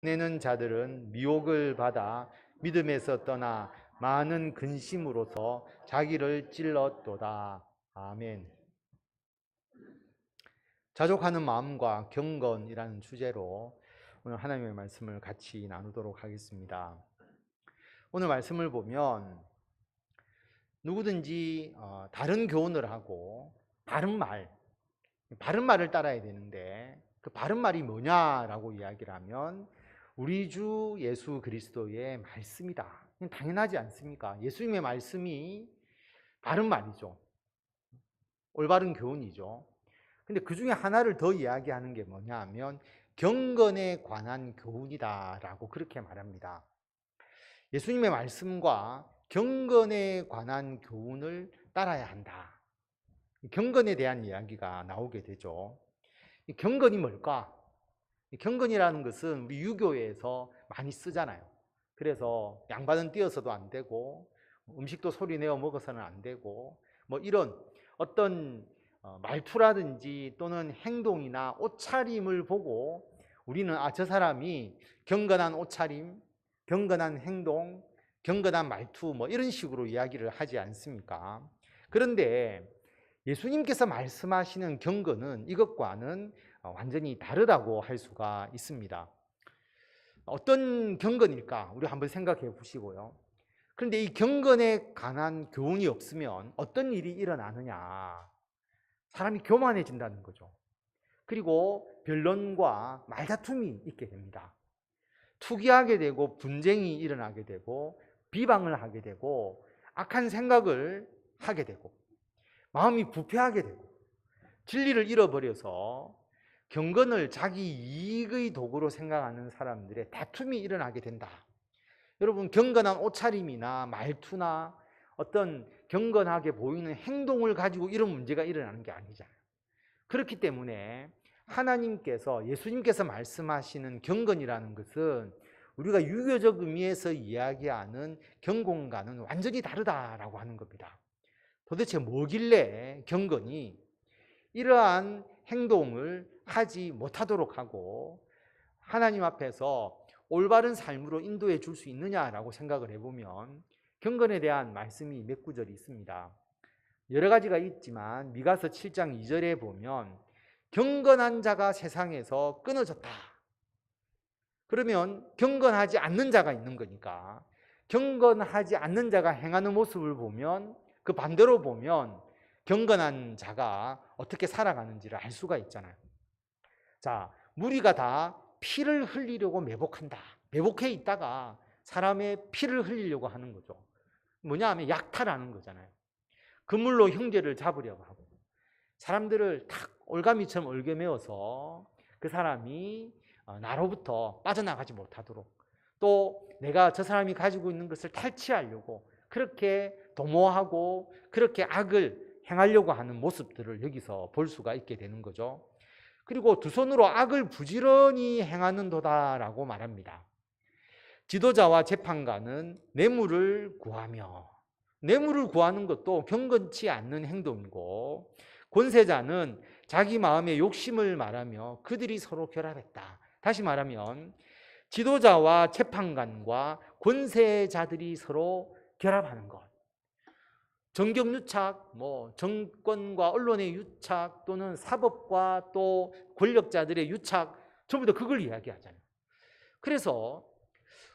내는 자들은 미혹을 받아 믿음에서 떠나 많은 근심으로서 자기를 찔렀도다. 아멘. 자족하는 마음과 경건이라는 주제로 오늘 하나님의 말씀을 같이 나누도록 하겠습니다. 오늘 말씀을 보면 누구든지 다른 교훈을 하고 바른 말을 따라야 되는데 그 바른 말이 뭐냐라고 이야기를 하면 우리 주 예수 그리스도의 말씀이다. 당연하지 않습니까? 예수님의 말씀이 바른 말이죠. 올바른 교훈이죠. 근데 그 중에 하나를 더 이야기하는 게 뭐냐 하면 경건에 관한 교훈이다라고 그렇게 말합니다. 예수님의 말씀과 경건에 관한 교훈을 따라야 한다. 경건에 대한 이야기가 나오게 되죠. 경건이 뭘까? 경건이라는 것은 우리 유교에서 많이 쓰잖아요. 그래서 양반은 뛰어서도 안 되고 음식도 소리 내어 먹어서는 안 되고 뭐 이런 어떤 말투라든지 또는 행동이나 옷차림을 보고 우리는 저 사람이 경건한 옷차림, 경건한 행동, 경건한 말투 뭐 이런 식으로 이야기를 하지 않습니까? 그런데 예수님께서 말씀하시는 경건은 이것과는 완전히 다르다고 할 수가 있습니다. 어떤 경건일까? 우리 한번 생각해 보시고요. 그런데 이 경건에 관한 교훈이 없으면 어떤 일이 일어나느냐? 사람이 교만해진다는 거죠. 그리고 변론과 말다툼이 있게 됩니다. 투기하게 되고 분쟁이 일어나게 되고 비방을 하게 되고 악한 생각을 하게 되고 마음이 부패하게 되고 진리를 잃어버려서 경건을 자기 이익의 도구로 생각하는 사람들의 다툼이 일어나게 된다. 여러분, 경건한 옷차림이나 말투나 어떤 경건하게 보이는 행동을 가지고 이런 문제가 일어나는 게 아니잖아요. 그렇기 때문에 하나님께서, 예수님께서 말씀하시는 경건이라는 것은 우리가 유교적 의미에서 이야기하는 경건과는 완전히 다르다라고 하는 겁니다. 도대체 뭐길래 경건이 이러한 행동을 하지 못하도록 하고 하나님 앞에서 올바른 삶으로 인도해 줄 수 있느냐라고 생각을 해보면 경건에 대한 말씀이 몇 구절이 있습니다. 여러 가지가 있지만 미가서 7장 2절에 보면 경건한 자가 세상에서 끊어졌다. 그러면 경건하지 않는 자가 있는 거니까 경건하지 않는 자가 행하는 모습을 보면 그 반대로 보면 경건한 자가 어떻게 살아가는지를 알 수가 있잖아요. 자, 무리가 다 피를 흘리려고 매복한다. 매복해 있다가 사람의 피를 흘리려고 하는 거죠. 뭐냐 하면 약탈하는 거잖아요. 그물로 형제를 잡으려고 하고 사람들을 탁 올가미처럼 얽어매어서 그 사람이 나로부터 빠져나가지 못하도록 또 내가 저 사람이 가지고 있는 것을 탈취하려고 그렇게 도모하고 그렇게 악을 행하려고 하는 모습들을 여기서 볼 수가 있게 되는 거죠. 그리고 두 손으로 악을 부지런히 행하는도다라고 말합니다. 지도자와 재판관은 뇌물을 구하며, 뇌물을 구하는 것도 경건치 않는 행동이고, 권세자는 자기 마음의 욕심을 말하며 그들이 서로 결합했다. 다시 말하면 지도자와 재판관과 권세자들이 서로 결합하는 것. 정경유착, 정권과 언론의 유착 또는 사법과 또 권력자들의 유착, 전부 다 그걸 이야기하잖아요. 그래서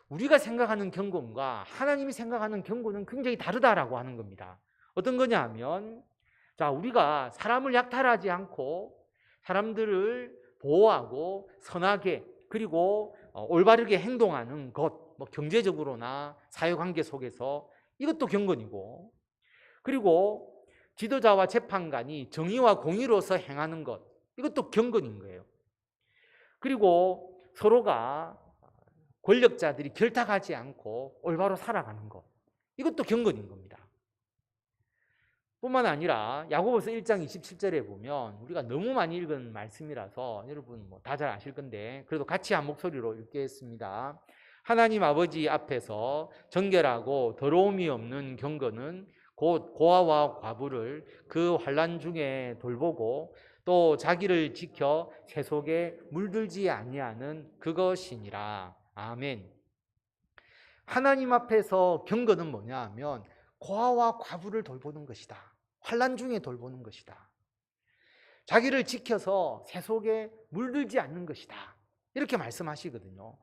우리가 생각하는 경건과 하나님이 생각하는 경건은 굉장히 다르다라고 하는 겁니다. 어떤 거냐 하면, 자, 우리가 사람을 약탈하지 않고 사람들을 보호하고 선하게 그리고 올바르게 행동하는 것, 경제적으로나 사회관계 속에서 이것도 경건이고, 그리고 지도자와 재판관이 정의와 공의로서 행하는 것, 이것도 경건인 거예요. 그리고 서로가 권력자들이 결탁하지 않고 올바로 살아가는 것, 이것도 경건인 겁니다. 뿐만 아니라 야고보서 1장 27절에 보면 우리가 너무 많이 읽은 말씀이라서 여러분 다 잘 아실 건데 그래도 같이 한 목소리로 읽겠습니다. 하나님 아버지 앞에서 정결하고 더러움이 없는 경건은 곧 고아와 과부를 그 환난 중에 돌보고 또 자기를 지켜 새 속에 물들지 아니하는 그것이니라. 아멘. 하나님 앞에서 경건은 뭐냐 하면 고아와 과부를 돌보는 것이다. 환난 중에 돌보는 것이다. 자기를 지켜서 새 속에 물들지 않는 것이다. 이렇게 말씀하시거든요.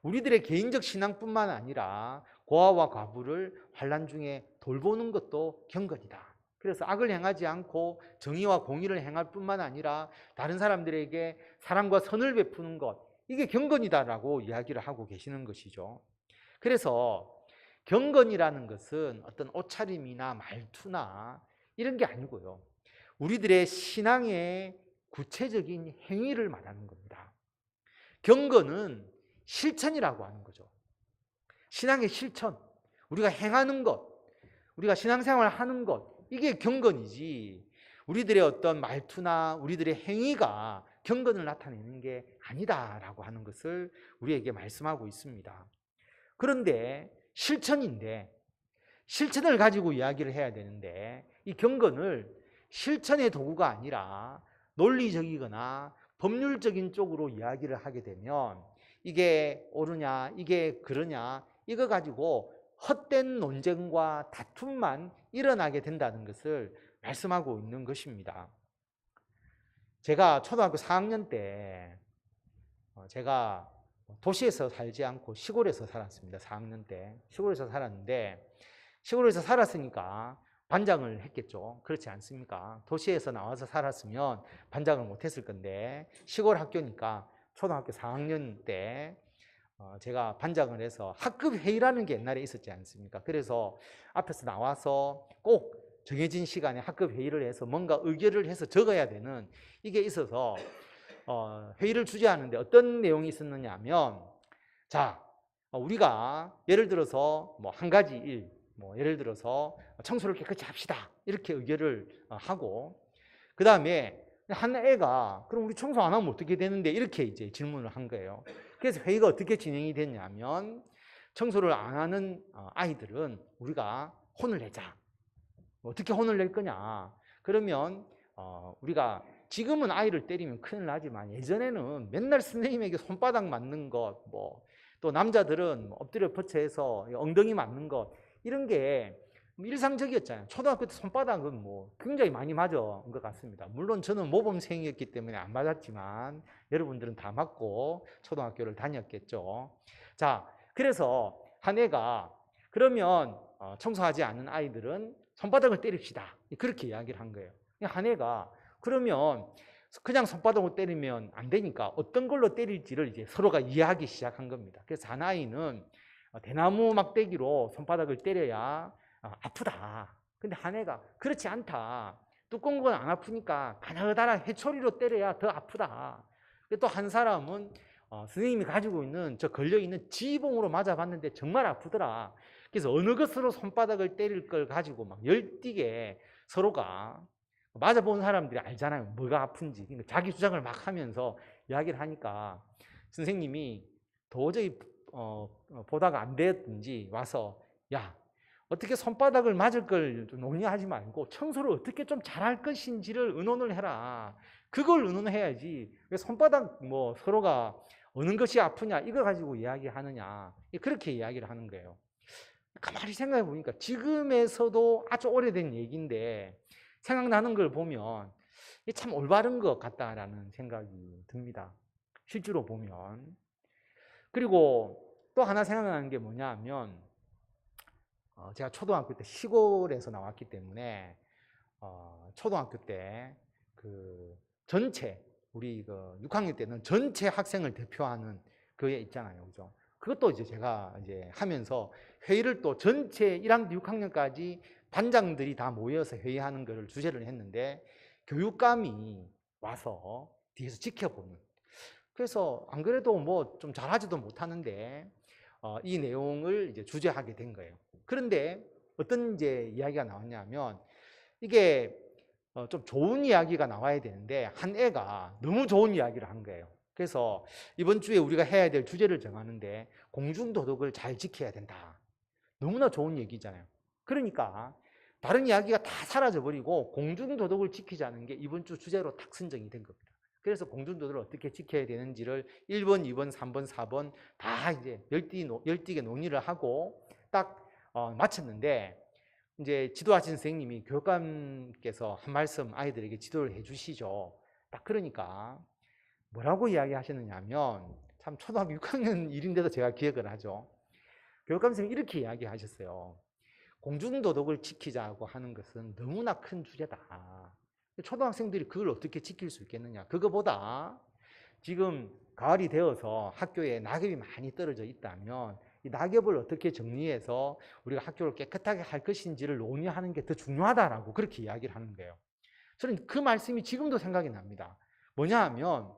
우리들의 개인적 신앙뿐만 아니라 고아와 과부를 환난 중에 돌보는 것도 경건이다. 그래서 악을 행하지 않고 정의와 공의를 행할 뿐만 아니라 다른 사람들에게 사랑과 선을 베푸는 것, 이게 경건이다라고 이야기를 하고 계시는 것이죠. 그래서 경건이라는 것은 어떤 옷차림이나 말투나 이런 게 아니고요. 우리들의 신앙의 구체적인 행위를 말하는 겁니다. 경건은 실천이라고 하는 거죠. 신앙의 실천, 우리가 행하는 것, 우리가 신앙생활을 하는 것, 이게 경건이지 우리들의 어떤 말투나 우리들의 행위가 경건을 나타내는 게 아니다라고 하는 것을 우리에게 말씀하고 있습니다. 그런데 실천인데, 실천을 가지고 이야기를 해야 되는데 이 경건을 실천의 도구가 아니라 논리적이거나 법률적인 쪽으로 이야기를 하게 되면 이게 옳으냐, 이게 그러냐, 이거 가지고 헛된 논쟁과 다툼만 일어나게 된다는 것을 말씀하고 있는 것입니다. 제가 초등학교 4학년 때 제가 도시에서 살지 않고 시골에서 살았습니다. 4학년 때 시골에서 살았는데, 시골에서 살았으니까 반장을 했겠죠. 그렇지 않습니까? 도시에서 나와서 살았으면 반장을 못했을 건데 시골 학교니까 초등학교 4학년 때 제가 반장을 해서 학급 회의라는 게 옛날에 있었지 않습니까? 그래서 앞에서 나와서 꼭 정해진 시간에 학급 회의를 해서 뭔가 의결을 해서 적어야 되는 이게 있어서 회의를 주재하는데 어떤 내용이 있었느냐 하면, 자, 우리가 예를 들어서 뭐 한 가지 일, 뭐 예를 들어서 청소를 깨끗이 합시다, 이렇게 의결을 하고, 그 다음에 한 애가 그럼 우리 청소 안 하면 어떻게 되는데, 이렇게 이제 질문을 한 거예요. 그래서 회의가 어떻게 진행이 됐냐면, 청소를 안 하는 아이들은 우리가 혼을 내자. 어떻게 혼을 낼 거냐? 그러면 우리가 지금은 아이를 때리면 큰일 나지만 예전에는 맨날 선생님에게 손바닥 맞는 것, 뭐 또 남자들은 엎드려 퍼쳐해서 엉덩이 맞는 것, 이런 게 일상적이었잖아요. 초등학교 때 손바닥은 뭐 굉장히 많이 맞은 것 같습니다. 물론 저는 모범생이었기 때문에 안 맞았지만 여러분들은 다 맞고 초등학교를 다녔겠죠. 자, 그래서 한 애가 그러면 청소하지 않는 아이들은 손바닥을 때립시다, 그렇게 이야기를 한 거예요. 한 애가 그러면 그냥 손바닥으로 때리면 안 되니까 어떤 걸로 때릴지를 이제 서로가 이해하기 시작한 겁니다. 그래서 한 아이는 대나무 막대기로 손바닥을 때려야 아프다. 근데 한 애가 그렇지 않다. 두꺼운 건 안 아프니까 가나다란 해초리로 때려야 더 아프다. 또 한 사람은 선생님이 가지고 있는 저 걸려있는 지봉으로 맞아봤는데 정말 아프더라. 그래서 어느 것으로 손바닥을 때릴 걸 가지고 막 열띠게 서로가, 맞아본 사람들이 알잖아요, 뭐가 아픈지. 그러니까 자기 주장을 막 하면서 이야기를 하니까 선생님이 도저히 보다가 안 되었든지 와서, 야, 어떻게 손바닥을 맞을 걸 논의하지 말고 청소를 어떻게 좀 잘할 것인지를 의논을 해라. 그걸 의논해야지 왜 손바닥 뭐 서로가 어느 것이 아프냐 이거 가지고 이야기하느냐, 그렇게 이야기를 하는 거예요. 가만히 생각해 보니까 지금에서도 아주 오래된 얘기인데 생각나는 걸 보면 참 올바른 것 같다라는 생각이 듭니다, 실제로 보면. 그리고 또 하나 생각나는 게 뭐냐 하면, 제가 초등학교 때 시골에서 나왔기 때문에 초등학교 때 그 전체 우리 그 6학년 때는 전체 학생을 대표하는 그게 있잖아요, 그죠? 그것도 이제 제가 이제 하면서 회의를 또 전체 1학년 6학년까지 반장들이 다 모여서 회의하는 거를 주제를 했는데 교육감이 와서 뒤에서 지켜보는. 그래서 안 그래도 뭐 좀 잘하지도 못하는데 이 내용을 이제 주제하게 된 거예요. 그런데 어떤 이제 이야기가 나왔냐면, 이게 좀 좋은 이야기가 나와야 되는데 한 애가 너무 좋은 이야기를 한 거예요. 그래서 이번 주에 우리가 해야 될 주제를 정하는데 공중도덕을 잘 지켜야 된다. 너무나 좋은 얘기잖아요. 그러니까 다른 이야기가 다 사라져버리고 공중도덕을 지키자는 게 이번 주 주제로 딱 선정이 된 겁니다. 그래서 공중도덕을 어떻게 지켜야 되는지를 1번, 2번, 3번, 4번 다 이제 열띠게 논의를 하고 딱 마쳤는데, 이제 지도하신 선생님이 교육감께서 한 말씀 아이들에게 지도를 해 주시죠. 딱 그러니까 뭐라고 이야기하셨느냐 하면, 참 초등학교 6학년 일인데도 제가 기억을 하죠. 교육감 선생님이 이렇게 이야기하셨어요. 공중도덕을 지키자고 하는 것은 너무나 큰 주제다. 초등학생들이 그걸 어떻게 지킬 수 있겠느냐. 그거보다 지금 가을이 되어서 학교에 낙엽이 많이 떨어져 있다면 이 낙엽을 어떻게 정리해서 우리가 학교를 깨끗하게 할 것인지를 논의하는 게 더 중요하다라고 그렇게 이야기를 하는 거예요. 저는 그 말씀이 지금도 생각이 납니다. 뭐냐 하면,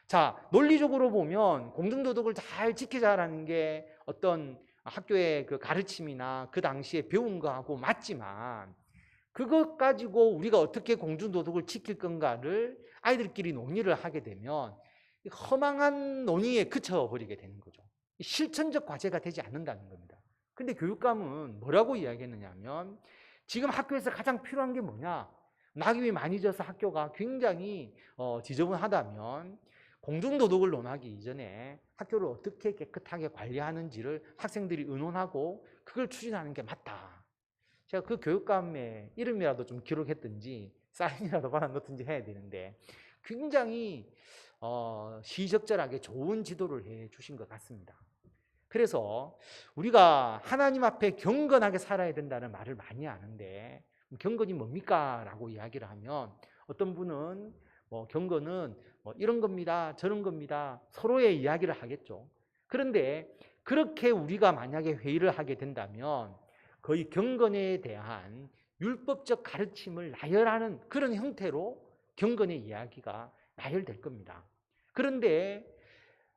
자, 논리적으로 보면 공중도덕을 잘 지키자라는 게 어떤 학교의 그 가르침이나 그 당시에 배운 거하고 맞지만, 그것 가지고 우리가 어떻게 공중도덕을 지킬 건가를 아이들끼리 논의를 하게 되면 허망한 논의에 그쳐버리게 되는 거죠. 실천적 과제가 되지 않는다는 겁니다. 근데 교육감은 뭐라고 이야기했느냐 하면, 지금 학교에서 가장 필요한 게 뭐냐? 낙엽이 많이 져서 학교가 굉장히 지저분하다면 공중도덕을 논하기 이전에 학교를 어떻게 깨끗하게 관리하는지를 학생들이 의논하고 그걸 추진하는 게 맞다. 제가 그 교육감의 이름이라도 좀 기록했든지 사인이라도 받아놓든지 해야 되는데, 굉장히 시적절하게 좋은 지도를 해 주신 것 같습니다. 그래서 우리가 하나님 앞에 경건하게 살아야 된다는 말을 많이 하는데, 경건이 뭡니까? 라고 이야기를 하면 어떤 분은 경건은 이런 겁니다, 저런 겁니다, 서로의 이야기를 하겠죠. 그런데 그렇게 우리가 만약에 회의를 하게 된다면 거의 경건에 대한 율법적 가르침을 나열하는 그런 형태로 경건의 이야기가 나열될 겁니다. 그런데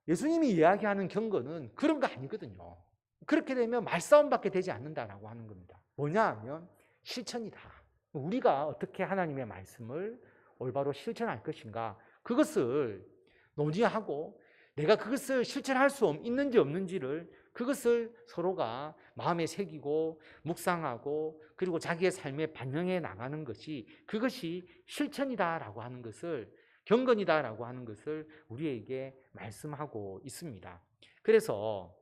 예수님이 이야기하는 경건은 그런 거 아니거든요. 그렇게 되면 말싸움밖에 되지 않는다라고 하는 겁니다. 뭐냐 하면 실천이다. 우리가 어떻게 하나님의 말씀을 올바로 실천할 것인가, 그것을 논의하고 내가 그것을 실천할 수 있는지 없는지를 그것을 서로가 마음에 새기고 묵상하고 그리고 자기의 삶에 반영해 나가는 것이, 그것이 실천이다라고 하는 것을, 경건이다라고 하는 것을 우리에게 말씀하고 있습니다. 그래서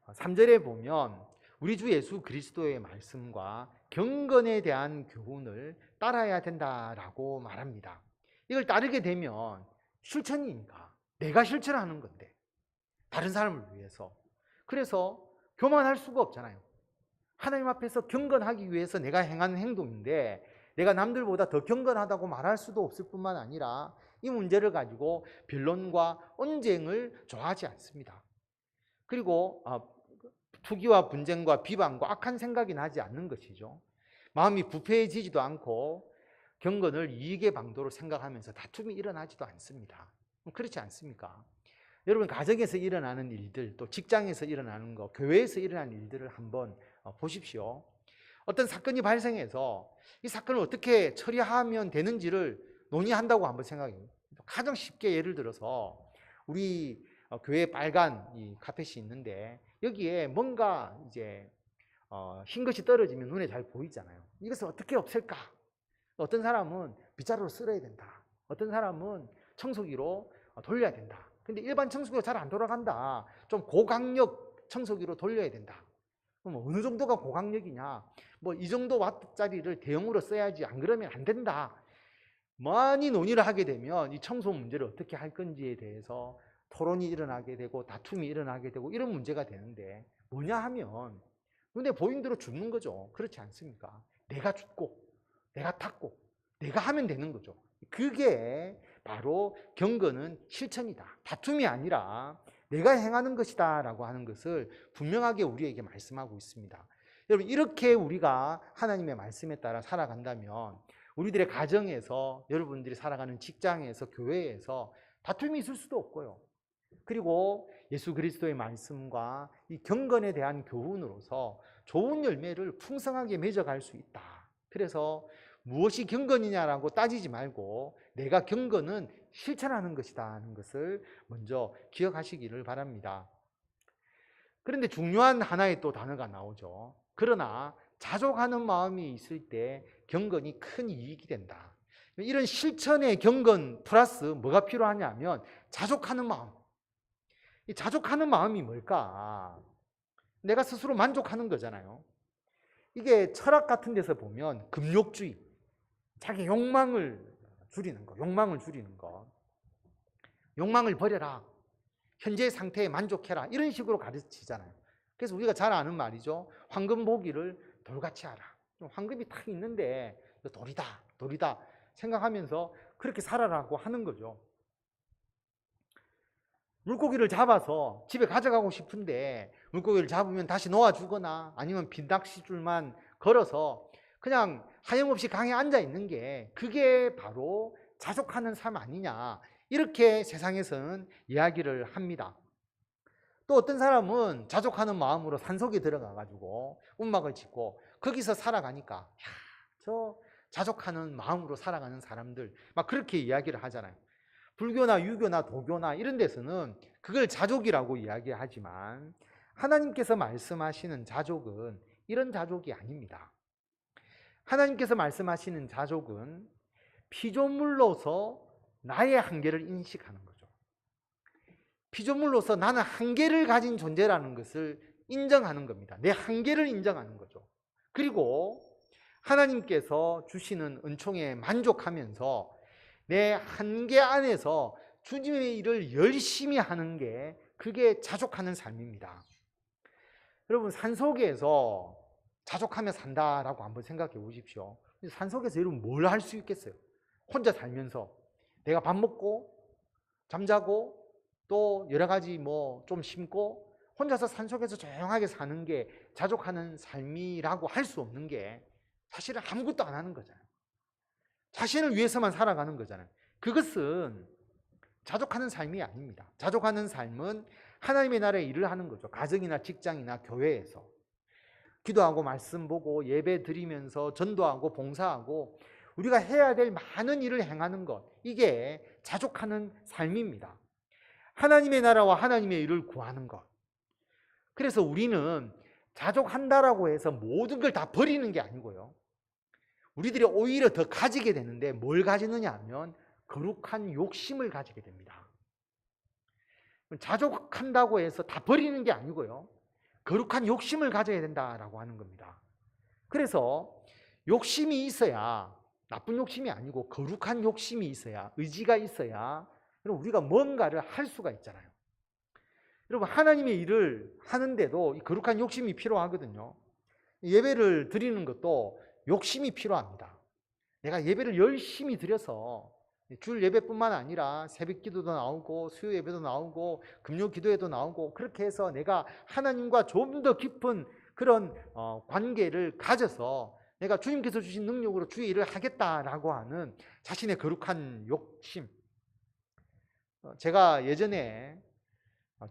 3절에 보면 우리 주 예수 그리스도의 말씀과 경건에 대한 교훈을 따라야 된다라고 말합니다. 이걸 따르게 되면 실천이니까 내가 실천하는 건데, 다른 사람을 위해서. 그래서 교만할 수가 없잖아요. 하나님 앞에서 경건하기 위해서 내가 행하는 행동인데 내가 남들보다 더 경건하다고 말할 수도 없을 뿐만 아니라 이 문제를 가지고 변론과 언쟁을 좋아하지 않습니다. 그리고 투기와 분쟁과 비방과 악한 생각이 나지 않는 것이죠. 마음이 부패해지지도 않고 경건을 이익의 방도로 생각하면서 다툼이 일어나지도 않습니다. 그렇지 않습니까? 여러분, 가정에서 일어나는 일들, 또 직장에서 일어나는 거, 교회에서 일어나는 일들을 한번 보십시오. 어떤 사건이 발생해서 이 사건을 어떻게 처리하면 되는지를 논의한다고 한번 생각해요. 가장 쉽게 예를 들어서 우리 교회 빨간 이 카펫이 있는데 여기에 뭔가 이제 흰 것이 떨어지면 눈에 잘 보이잖아요. 이것을 어떻게 없앨까? 어떤 사람은 빗자루로 쓸어야 된다. 어떤 사람은 청소기로 돌려야 된다. 근데 일반 청소기가 잘 안 돌아간다. 좀 고강력 청소기로 돌려야 된다. 그럼 어느 정도가 고강력이냐? 이 정도 와트짜리를 대용으로 써야지, 안 그러면 안 된다. 많이 논의를 하게 되면 이 청소 문제를 어떻게 할 건지에 대해서 토론이 일어나게 되고 다툼이 일어나게 되고 이런 문제가 되는데, 뭐냐 하면 눈에 보이는 대로 죽는 거죠. 그렇지 않습니까? 내가 죽고 내가 탔고 내가 하면 되는 거죠. 그게 바로 경건은 실천이다. 다툼이 아니라 내가 행하는 것이다 라고 하는 것을 분명하게 우리에게 말씀하고 있습니다. 여러분, 이렇게 우리가 하나님의 말씀에 따라 살아간다면 우리들의 가정에서, 여러분들이 살아가는 직장에서, 교회에서 다툼이 있을 수도 없고요. 그리고 예수 그리스도의 말씀과 이 경건에 대한 교훈으로서 좋은 열매를 풍성하게 맺어갈 수 있다. 그래서 무엇이 경건이냐라고 따지지 말고 내가 경건은 실천하는 것이다 하는 것을 먼저 기억하시기를 바랍니다. 그런데 중요한 하나의 또 단어가 나오죠. 그러나 자족하는 마음이 있을 때 경건이 큰 이익이 된다. 이런 실천의 경건 플러스 뭐가 필요하냐면 자족하는 마음. 이 자족하는 마음이 뭘까? 내가 스스로 만족하는 거잖아요. 이게 철학 같은 데서 보면 금욕주의, 자기 욕망을 줄이는 거, 욕망을 버려라, 현재 상태에 만족해라, 이런 식으로 가르치잖아요. 그래서 우리가 잘 아는 말이죠. 황금 보기를 돌같이 하라. 황금이 딱 있는데 돌이다 생각하면서 그렇게 살아라고 하는 거죠. 물고기를 잡아서 집에 가져가고 싶은데 물고기를 잡으면 다시 놓아주거나 아니면 빈 낚싯줄만 걸어서 그냥 하염없이 강에 앉아 있는 게 그게 바로 자족하는 삶 아니냐, 이렇게 세상에서는 이야기를 합니다. 또 어떤 사람은 자족하는 마음으로 산속에 들어가가지고 움막을 짓고 거기서 살아가니까 저 자족하는 마음으로 살아가는 사람들 막 그렇게 이야기를 하잖아요. 불교나 유교나 도교나 이런 데서는 그걸 자족이라고 이야기하지만 하나님께서 말씀하시는 자족은 이런 자족이 아닙니다. 하나님께서 말씀하시는 자족은 피조물로서 나의 한계를 인식하는 거죠. 피조물로서 나는 한계를 가진 존재라는 것을 인정하는 겁니다. 내 한계를 인정하는 거죠. 그리고 하나님께서 주시는 은총에 만족하면서 내 한계 안에서 주님의 일을 열심히 하는 게 그게 자족하는 삶입니다. 여러분, 산속에서 자족하며 산다라고 한번 생각해 보십시오. 산속에서 여러분 뭘 할 수 있겠어요? 혼자 살면서 내가 밥 먹고 잠자고 또 여러 가지 뭐 좀 심고 혼자서 산속에서 조용하게 사는 게 자족하는 삶이라고 할 수 없는 게 사실은 아무것도 안 하는 거잖아요. 자신을 위해서만 살아가는 거잖아요. 그것은 자족하는 삶이 아닙니다. 자족하는 삶은 하나님의 나라의 일을 하는 거죠. 가정이나 직장이나 교회에서 기도하고 말씀 보고 예배 드리면서 전도하고 봉사하고 우리가 해야 될 많은 일을 행하는 것, 이게 자족하는 삶입니다. 하나님의 나라와 하나님의 일을 구하는 것. 그래서 우리는 자족한다라고 해서 모든 걸 다 버리는 게 아니고요. 우리들이 오히려 더 가지게 되는데 뭘 가지느냐 하면 거룩한 욕심을 가지게 됩니다. 자족한다고 해서 다 버리는 게 아니고요. 거룩한 욕심을 가져야 된다라고 하는 겁니다. 그래서 욕심이 있어야, 나쁜 욕심이 아니고 거룩한 욕심이 있어야, 의지가 있어야 우리가 뭔가를 할 수가 있잖아요. 여러분, 하나님의 일을 하는데도 거룩한 욕심이 필요하거든요. 예배를 드리는 것도 욕심이 필요합니다. 내가 예배를 열심히 드려서 주일 예배뿐만 아니라 새벽 기도도 나오고 수요 예배도 나오고 금요 기도회도 나오고 그렇게 해서 내가 하나님과 좀 더 깊은 그런 관계를 가져서 내가 주님께서 주신 능력으로 주의 일을 하겠다라고 하는 자신의 거룩한 욕심. 제가 예전에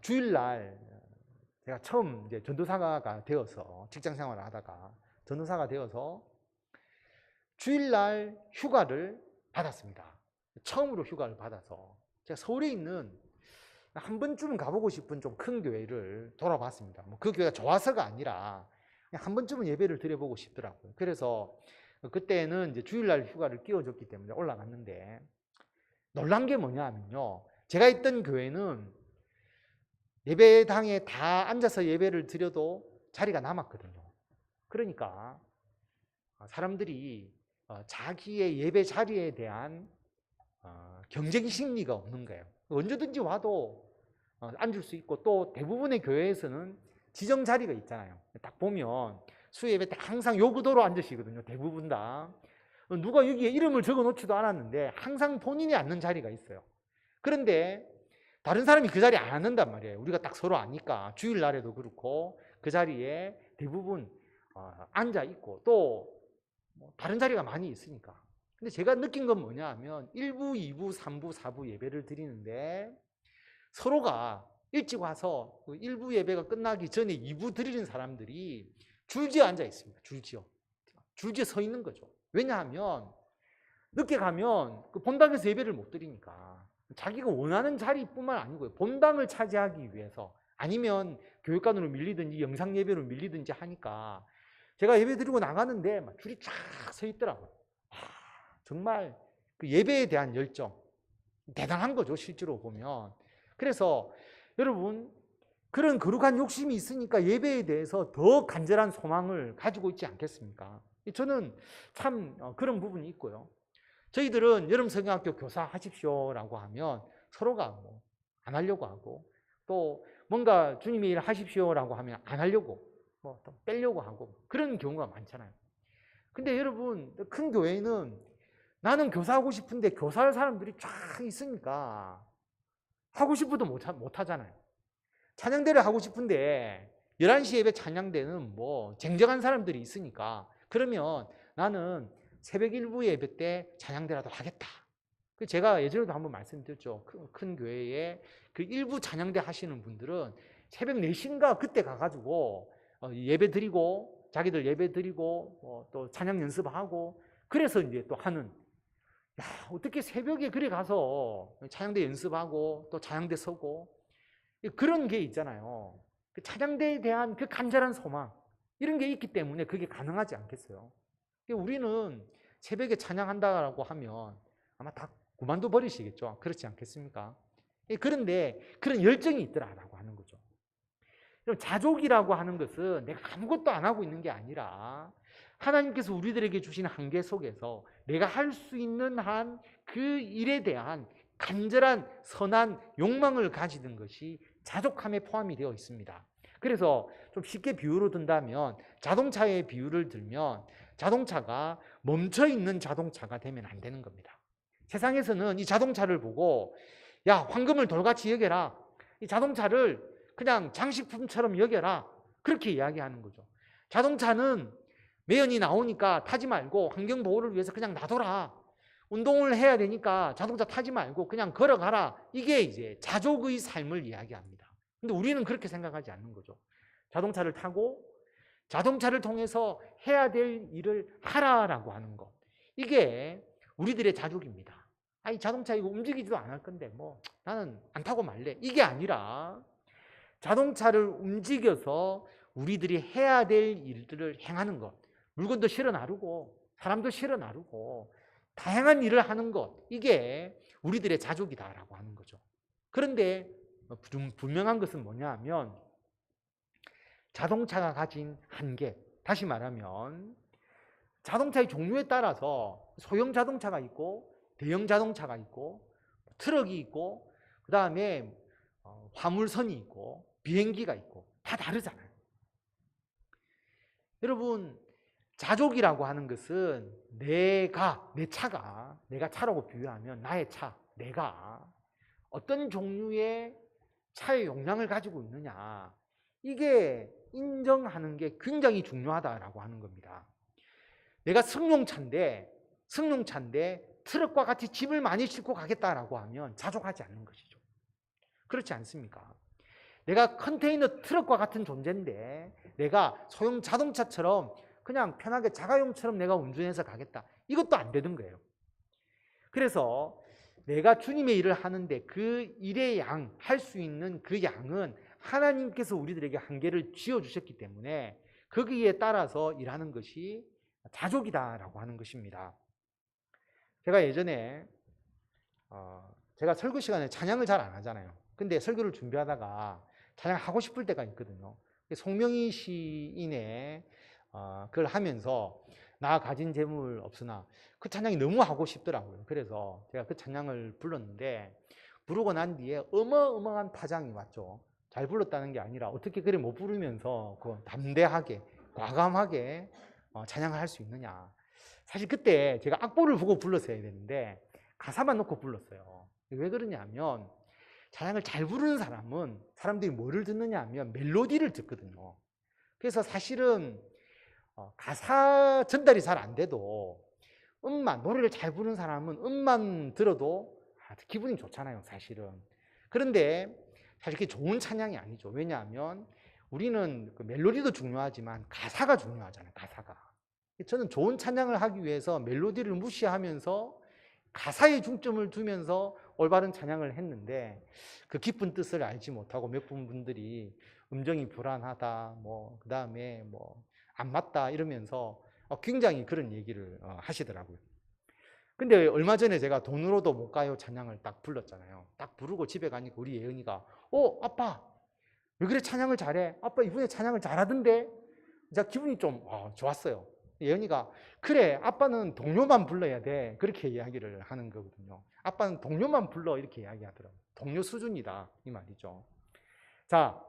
주일날 제가 처음 이제 전도사가 되어서 직장 생활을 하다가 전도사가 되어서 주일날 휴가를 받았습니다. 처음으로 휴가를 받아서 제가 서울에 있는 한 번쯤은 가보고 싶은 좀 큰 교회를 돌아봤습니다. 뭐 그 교회가 좋아서가 아니라 그냥 한 번쯤은 예배를 드려보고 싶더라고요. 그래서 그때는 이제 주일날 휴가를 끼워줬기 때문에 올라갔는데 놀란 게 뭐냐 하면요. 제가 있던 교회는 예배당에 다 앉아서 예배를 드려도 자리가 남았거든요. 그러니까 사람들이 자기의 예배 자리에 대한 경쟁 심리가 없는 거예요. 언제든지 와도 앉을 수 있고 또 대부분의 교회에서는 지정 자리가 있잖아요. 딱 보면 수요 예배 때 항상 요 구도로 앉으시거든요. 대부분 다. 누가 여기에 이름을 적어 놓지도 않았는데 항상 본인이 앉는 자리가 있어요. 그런데 다른 사람이 그 자리에 안 앉는단 말이에요. 우리가 딱 서로 아니까. 주일날에도 그렇고 그 자리에 대부분 앉아 있고 또 다른 자리가 많이 있으니까. 근데 제가 느낀 건 뭐냐 하면 1부, 2부, 3부, 4부 예배를 드리는데 서로가 일찍 와서 1부 예배가 끝나기 전에 2부 드리는 사람들이 줄지어 앉아 있습니다. 줄지어 서 있는 거죠. 왜냐하면 늦게 가면 그 본당에서 예배를 못 드리니까 자기가 원하는 자리뿐만 아니고요. 본당을 차지하기 위해서 아니면 교육관으로 밀리든지 영상 예배로 밀리든지 하니까 제가 예배 드리고 나가는데 막 줄이 쫙 서 있더라고요. 정말 그 예배에 대한 열정 대단한 거죠, 실제로 보면. 그래서 여러분, 그런 거룩한 욕심이 있으니까 예배에 대해서 더 간절한 소망을 가지고 있지 않겠습니까? 저는 참 그런 부분이 있고요. 저희들은 여름성경학교 교사 하십시오라고 하면 서로가 뭐 안 하려고 하고, 또 뭔가 주님의 일 하십시오라고 하면 안 하려고, 뭐 또 빼려고 하고, 그런 경우가 많잖아요. 근데 여러분, 큰 교회는 나는 교사하고 싶은데 교사할 사람들이 쫙 있으니까 하고 싶어도 못 하잖아요. 찬양대를 하고 싶은데 11시 예배 찬양대는 뭐 쟁쟁한 사람들이 있으니까, 그러면 나는 새벽 일부 예배 때 찬양대라도 하겠다. 제가 예전에도 한번 말씀드렸죠. 큰 교회에 그 일부 찬양대 하시는 분들은 새벽 4시인가 그때 가가지고 예배 드리고, 자기들 예배 드리고 또 찬양 연습하고, 그래서 이제 또 하는, 야, 어떻게 새벽에 그래 가서 찬양대 연습하고 또 찬양대 서고, 그런 게 있잖아요. 그 찬양대에 대한 그 간절한 소망, 이런 게 있기 때문에 그게 가능하지 않겠어요? 우리는 새벽에 찬양한다고 하면 아마 다 그만둬 버리시겠죠. 그렇지 않겠습니까? 그런데 그런 열정이 있더라라고 하는 거죠. 자족이라고 하는 것은 내가 아무것도 안 하고 있는 게 아니라 하나님께서 우리들에게 주신 한계 속에서 내가 할 수 있는 한 그 일에 대한 간절한 선한 욕망을 가지는 것이 자족함에 포함이 되어 있습니다. 그래서 좀 쉽게 비유로 든다면, 자동차의 비유를 들면 자동차가 멈춰 있는 자동차가 되면 안 되는 겁니다. 세상에서는 이 자동차를 보고 야, 황금을 돌같이 여겨라, 이 자동차를 그냥 장식품처럼 여겨라, 그렇게 이야기하는 거죠. 자동차는 매연이 나오니까 타지 말고 환경보호를 위해서 그냥 놔둬라, 운동을 해야 되니까 자동차 타지 말고 그냥 걸어가라, 이게 이제 자족의 삶을 이야기합니다. 근데 우리는 그렇게 생각하지 않는 거죠. 자동차를 타고 자동차를 통해서 해야 될 일을 하라라고 하는 것, 이게 우리들의 자족입니다. 이 자동차 이거 움직이지도 않을 건데 뭐 나는 안 타고 말래, 이게 아니라 자동차를 움직여서 우리들이 해야 될 일들을 행하는 것, 물건도 실어 나르고 사람도 실어 나르고 다양한 일을 하는 것, 이게 우리들의 자족이다라고 하는 거죠. 그런데 분명한 것은 뭐냐 하면 자동차가 가진 한계, 다시 말하면 자동차의 종류에 따라서 소형 자동차가 있고 대형 자동차가 있고 트럭이 있고 그 다음에 화물선이 있고 비행기가 있고 다 다르잖아요. 여러분, 자족이라고 하는 것은 내 차가, 내가 차라고 비유하면 나의 차, 내가 어떤 종류의 차의 용량을 가지고 있느냐, 이게 인정하는 게 굉장히 중요하다라고 하는 겁니다. 내가 승용차인데 트럭과 같이 짐을 많이 싣고 가겠다라고 하면 자족하지 않는 것이죠. 그렇지 않습니까? 내가 컨테이너 트럭과 같은 존재인데 내가 소형 자동차처럼 그냥 편하게 자가용처럼 내가 운전해서 가겠다, 이것도 안 되는 거예요. 그래서 내가 주님의 일을 하는데 그 일의 양, 할 수 있는 그 양은 하나님께서 우리들에게 한계를 쥐어주셨기 때문에 거기에 따라서 일하는 것이 자족이다라고 하는 것입니다. 제가 예전에 제가 설교 시간에 찬양을 잘 안 하잖아요. 근데 설교를 준비하다가 찬양하고 싶을 때가 있거든요. 송명희 시인의 그걸 하면서 나 가진 재물 없으나, 그 찬양이 너무 하고 싶더라고요. 그래서 제가 그 찬양을 불렀는데 부르고 난 뒤에 어마어마한 파장이 왔죠. 잘 불렀다는 게 아니라 어떻게 그래 못 부르면서 그 담대하게 과감하게 찬양을 할 수 있느냐. 사실 그때 제가 악보를 보고 불렀어야 되는데 가사만 놓고 불렀어요. 왜 그러냐면 찬양을 잘 부르는 사람은 사람들이 뭐를 듣느냐 하면 멜로디를 듣거든요. 그래서 사실은 가사 전달이 잘 안 돼도 노래를 잘 부르는 사람은 음만 들어도 기분이 좋잖아요, 사실은. 그런데 사실 그게 좋은 찬양이 아니죠. 왜냐하면 우리는 그 멜로디도 중요하지만 가사가 중요하잖아요, 가사가. 저는 좋은 찬양을 하기 위해서 멜로디를 무시하면서 가사에 중점을 두면서 올바른 찬양을 했는데 그 깊은 뜻을 알지 못하고 몇 분들이 음정이 불안하다, 그 다음에 안 맞다 이러면서 굉장히 그런 얘기를 하시더라고요. 근데 얼마 전에 제가 돈으로도 못 가요 찬양을 딱 불렀잖아요. 딱 부르고 집에 가니까 우리 예은이가 아빠 왜 그래 찬양을 잘해? 아빠 이번에 찬양을 잘하던데? 제가 기분이 좀 좋았어요. 예은이가 그래 아빠는 동료만 불러야 돼 그렇게 이야기를 하는 거거든요. 아빠는 동료만 불러 이렇게 이야기하더라고요. 동료 수준이다 이 말이죠. 자,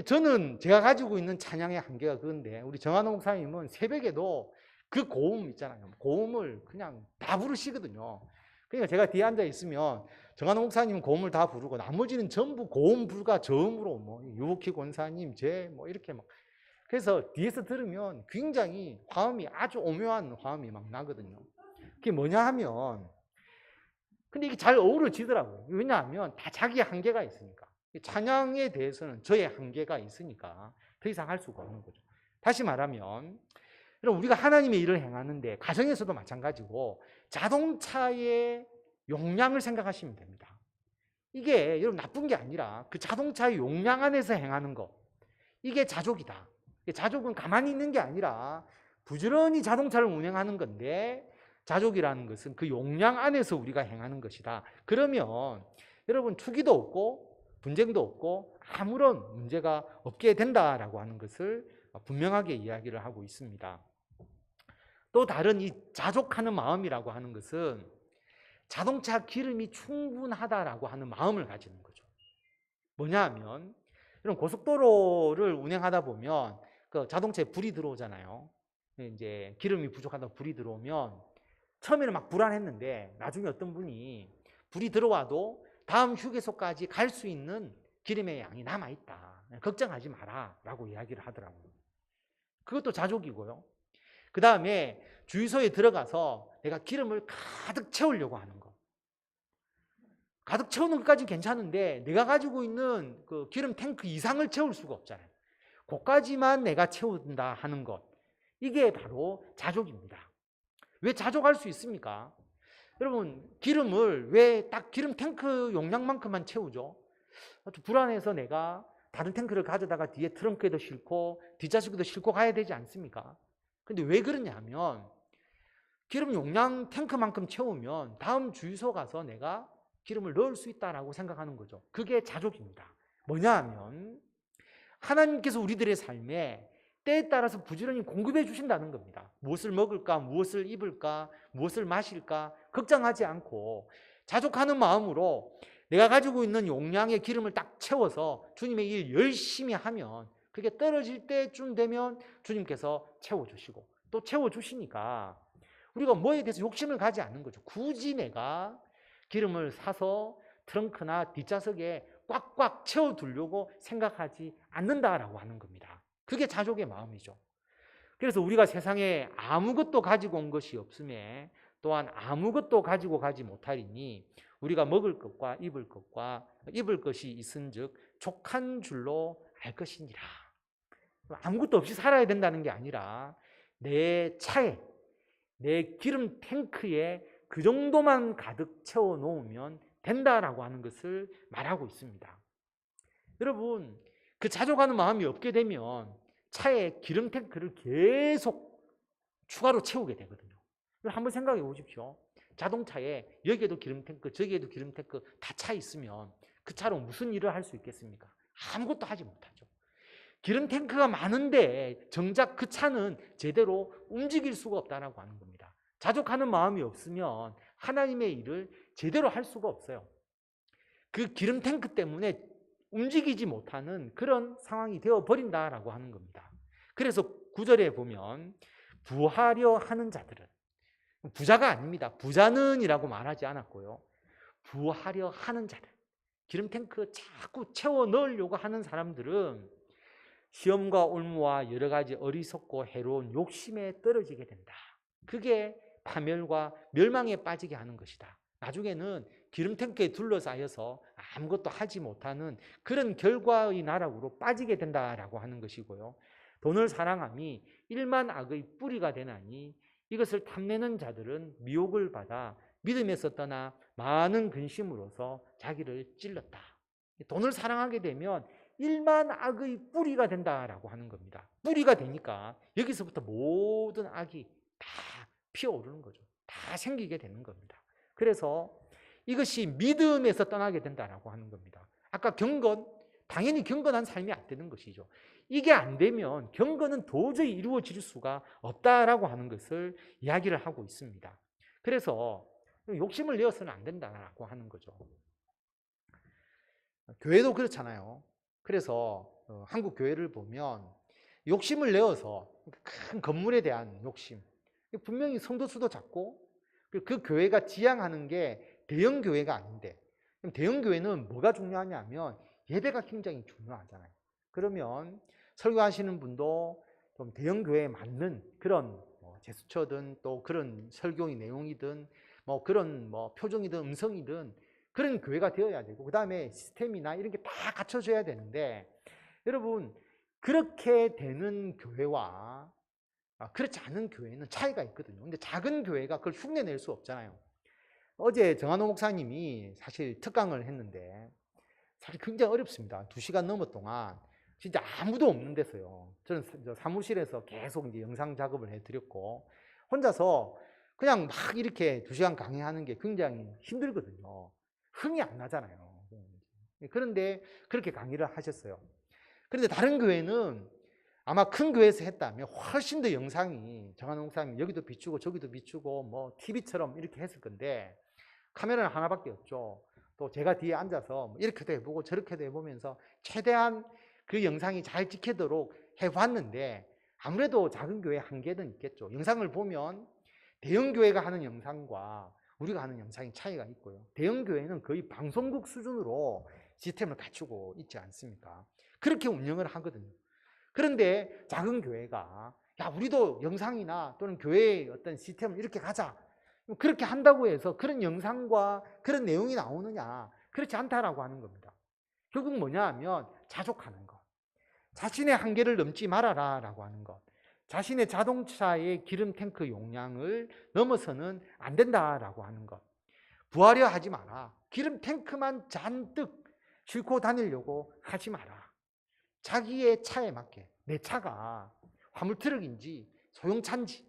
저는 제가 가지고 있는 찬양의 한계가 그건데 우리 정한호 목사님은 새벽에도 그 고음 있잖아요. 고음을 그냥 다 부르시거든요. 그러니까 제가 뒤에 앉아 있으면 정한호 목사님은 고음을 다 부르고 나머지는 전부 고음 불가 저음으로 뭐 유복희 권사님 제 뭐 이렇게 막 그래서 뒤에서 들으면 굉장히 화음이 아주 오묘한 화음이 막 나거든요. 그게 뭐냐 하면 근데 이게 잘 어우러지더라고요. 왜냐하면 다 자기의 한계가 있으니까. 찬양에 대해서는 저의 한계가 있으니까 더 이상 할 수가 없는 거죠. 다시 말하면 여러분 우리가 하나님의 일을 행하는데 가정에서도 마찬가지고 자동차의 용량을 생각하시면 됩니다. 이게 여러분 나쁜 게 아니라 그 자동차의 용량 안에서 행하는 것 이게 자족이다. 자족은 가만히 있는 게 아니라 부지런히 자동차를 운행하는 건데 자족이라는 것은 그 용량 안에서 우리가 행하는 것이다. 그러면 여러분 투기도 없고 분쟁도 없고 아무런 문제가 없게 된다라고 하는 것을 분명하게 이야기를 하고 있습니다. 또 다른 이 자족하는 마음이라고 하는 것은 자동차 기름이 충분하다라고 하는 마음을 가지는 거죠. 뭐냐 하면 이런 고속도로를 운행하다 보면 그 자동차에 불이 들어오잖아요. 이제 기름이 부족하다 불이 들어오면 처음에는 막 불안했는데 나중에 어떤 분이 불이 들어와도 다음 휴게소까지 갈 수 있는 기름의 양이 남아있다. 걱정하지 마라 라고 이야기를 하더라고요. 그것도 자족이고요. 그 다음에 주유소에 들어가서 내가 기름을 가득 채우려고 하는 거. 가득 채우는 것까지는 괜찮은데 내가 가지고 있는 그 기름 탱크 이상을 채울 수가 없잖아요. 그것까지만 내가 채운다 하는 것. 이게 바로 자족입니다. 왜 자족할 수 있습니까? 여러분 기름을 왜 딱 기름 탱크 용량만큼만 채우죠? 불안해서 내가 다른 탱크를 가져다가 뒤에 트렁크에도 싣고 뒷좌석에도 싣고 가야 되지 않습니까? 근데 왜 그러냐 하면 기름 용량 탱크만큼 채우면 다음 주유소 가서 내가 기름을 넣을 수 있다라고 생각하는 거죠. 그게 자족입니다. 뭐냐 하면 하나님께서 우리들의 삶에 때에 따라서 부지런히 공급해 주신다는 겁니다. 무엇을 먹을까, 무엇을 입을까, 무엇을 마실까 걱정하지 않고 자족하는 마음으로 내가 가지고 있는 용량의 기름을 딱 채워서 주님의 일 열심히 하면 그게 떨어질 때쯤 되면 주님께서 채워주시고 또 채워주시니까 우리가 뭐에 대해서 욕심을 가지 않는 거죠. 굳이 내가 기름을 사서 트렁크나 뒷좌석에 꽉꽉 채워두려고 생각하지 않는다라고 하는 겁니다. 그게 자족의 마음이죠. 그래서 우리가 세상에 아무것도 가지고 온 것이 없음에 또한 아무것도 가지고 가지 못하리니 우리가 먹을 것과 입을 것이 있은즉 족한 줄로 알 것이니라. 아무것도 없이 살아야 된다는 게 아니라 내 차에 내 기름 탱크에 그 정도만 가득 채워 놓으면 된다라고 하는 것을 말하고 있습니다. 여러분 그 자족하는 마음이 없게 되면 차에 기름 탱크를 계속 추가로 채우게 되거든요. 한번 생각해 보십시오. 자동차에 여기에도 기름 탱크 저기에도 기름 탱크 다 차 있으면 그 차로 무슨 일을 할 수 있겠습니까? 아무것도 하지 못하죠. 기름 탱크가 많은데 정작 그 차는 제대로 움직일 수가 없다라고 하는 겁니다. 자족하는 마음이 없으면 하나님의 일을 제대로 할 수가 없어요. 그 기름 탱크 때문에 움직이지 못하는 그런 상황이 되어버린다라고 하는 겁니다. 그래서 9절에 보면 부하려 하는 자들은 부자가 아닙니다. 부자는 이라고 말하지 않았고요. 부하려 하는 자들 기름 탱크 자꾸 채워 넣으려고 하는 사람들은 시험과 올무와 여러 가지 어리석고 해로운 욕심에 떨어지게 된다. 그게 파멸과 멸망에 빠지게 하는 것이다. 나중에는 기름 탱크에 둘러싸여서 아무것도 하지 못하는 그런 결과의 나락으로 빠지게 된다라고 하는 것이고요. 돈을 사랑함이 일만 악의 뿌리가 되나니 이것을 탐내는 자들은 미혹을 받아 믿음에서 떠나 많은 근심으로서 자기를 찔렀다. 돈을 사랑하게 되면 일만 악의 뿌리가 된다라고 하는 겁니다. 뿌리가 되니까 여기서부터 모든 악이 다 피어오르는 거죠. 다 생기게 되는 겁니다. 그래서 이것이 믿음에서 떠나게 된다라고 하는 겁니다. 아까 경건, 당연히 경건한 삶이 안 되는 것이죠. 이게 안 되면 경건은 도저히 이루어질 수가 없다라고 하는 것을 이야기를 하고 있습니다. 그래서 욕심을 내어서는 안 된다라고 하는 거죠. 교회도 그렇잖아요. 그래서 한국 교회를 보면 욕심을 내어서 큰 건물에 대한 욕심, 분명히 성도 수도 작고 그 교회가 지향하는 게 대형 교회가 아닌데, 대형 교회는 뭐가 중요하냐면 예배가 굉장히 중요하잖아요. 그러면 설교하시는 분도 좀 대형 교회에 맞는 그런 제스처든 또 그런 설교의 내용이든 그런 표정이든 음성이든 그런 교회가 되어야 되고, 그 다음에 시스템이나 이런 게 다 갖춰져야 되는데, 여러분 그렇게 되는 교회와 그렇지 않은 교회는 차이가 있거든요. 근데 작은 교회가 그걸 흉내낼 수 없잖아요. 어제 정한호 목사님이 사실 특강을 했는데 사실 굉장히 어렵습니다. 2시간 넘어 동안 진짜 아무도 없는 데서요. 저는 사무실에서 계속 이제 영상 작업을 해드렸고, 혼자서 그냥 막 이렇게 2시간 강의하는 게 굉장히 힘들거든요. 흥이 안 나잖아요. 그런데 그렇게 강의를 하셨어요. 그런데 다른 교회는 아마 큰 교회에서 했다면 훨씬 더 영상이, 정한호 목사님 여기도 비추고 저기도 비추고 TV처럼 이렇게 했을 건데, 카메라는 하나밖에 없죠. 또 제가 뒤에 앉아서 이렇게도 해보고 저렇게도 해보면서 최대한 그 영상이 잘 찍히도록 해봤는데, 아무래도 작은 교회 한계는 있겠죠. 영상을 보면 대형 교회가 하는 영상과 우리가 하는 영상이 차이가 있고요. 대형 교회는 거의 방송국 수준으로 시스템을 갖추고 있지 않습니까? 그렇게 운영을 하거든요. 그런데 작은 교회가 우리도 영상이나 또는 교회의 어떤 시스템을 이렇게 가자, 그렇게 한다고 해서 그런 영상과 그런 내용이 나오느냐? 그렇지 않다라고 하는 겁니다. 결국 뭐냐 하면 자족하는 것, 자신의 한계를 넘지 말아라 라고 하는 것, 자신의 자동차의 기름 탱크 용량을 넘어서는 안 된다라고 하는 것, 부하려 하지 마라, 기름 탱크만 잔뜩 싣고 다니려고 하지 마라. 자기의 차에 맞게, 내 차가 화물트럭인지 소형차인지,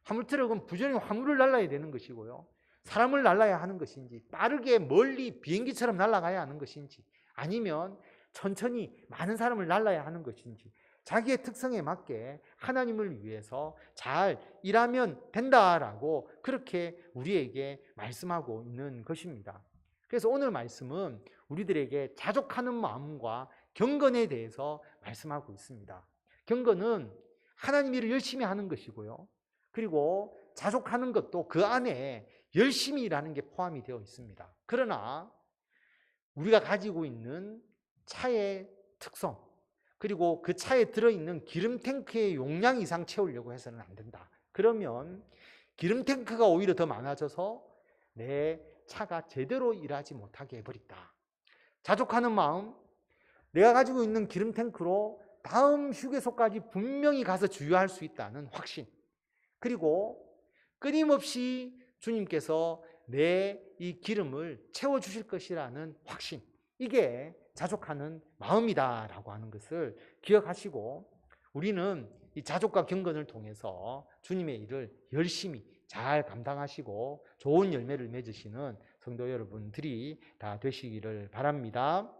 화물트럭은 부지런히 화물을 날라야 되는 것이고요, 사람을 날라야 하는 것인지, 빠르게 멀리 비행기처럼 날아가야 하는 것인지, 아니면 천천히 많은 사람을 날라야 하는 것인지, 자기의 특성에 맞게 하나님을 위해서 잘 일하면 된다라고 그렇게 우리에게 말씀하고 있는 것입니다. 그래서 오늘 말씀은 우리들에게 자족하는 마음과 경건에 대해서 말씀하고 있습니다. 경건은 하나님 일을 열심히 하는 것이고요, 그리고 자족하는 것도 그 안에 열심히 일하는 게 포함이 되어 있습니다. 그러나 우리가 가지고 있는 차의 특성, 그리고 그 차에 들어있는 기름 탱크의 용량 이상 채우려고 해서는 안 된다. 그러면 기름 탱크가 오히려 더 많아져서 내 차가 제대로 일하지 못하게 해버린다. 자족하는 마음, 내가 가지고 있는 기름 탱크로 다음 휴게소까지 분명히 가서 주유할 수 있다는 확신, 그리고 끊임없이 주님께서 내 이 기름을 채워주실 것이라는 확신, 이게 자족하는 마음이다라고 하는 것을 기억하시고, 우리는 이 자족과 경건을 통해서 주님의 일을 열심히 잘 감당하시고 좋은 열매를 맺으시는 성도 여러분들이 다 되시기를 바랍니다.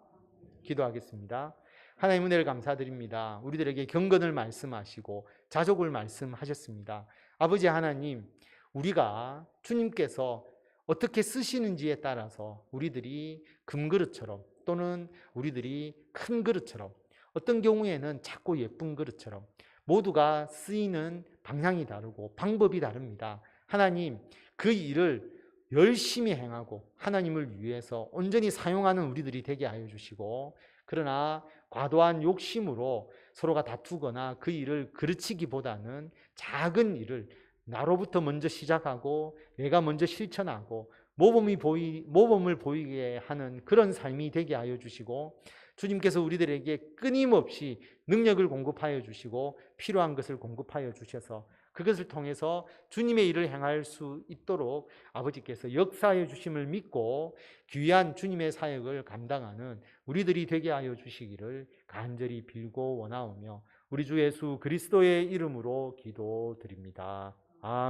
기도하겠습니다. 하나님 은혜를 감사드립니다. 우리들에게 경건을 말씀하시고 자족을 말씀하셨습니다. 아버지 하나님, 우리가 주님께서 어떻게 쓰시는지에 따라서 우리들이 금그릇처럼, 또는 우리들이 큰 그릇처럼, 어떤 경우에는 작고 예쁜 그릇처럼 모두가 쓰이는 방향이 다르고 방법이 다릅니다. 하나님, 그 일을 열심히 행하고 하나님을 위해서 온전히 사용하는 우리들이 되게 하여 주시고, 그러나 과도한 욕심으로 서로가 다투거나 그 일을 그르치기보다는 작은 일을 나로부터 먼저 시작하고 내가 먼저 실천하고 모범을 보이게 하는 그런 삶이 되게 하여 주시고, 주님께서 우리들에게 끊임없이 능력을 공급하여 주시고 필요한 것을 공급하여 주셔서 그것을 통해서 주님의 일을 행할 수 있도록 아버지께서 역사해 주심을 믿고 귀한 주님의 사역을 감당하는 우리들이 되게 하여 주시기를 간절히 빌고 원하오며 우리 주 예수 그리스도의 이름으로 기도드립니다. 아멘.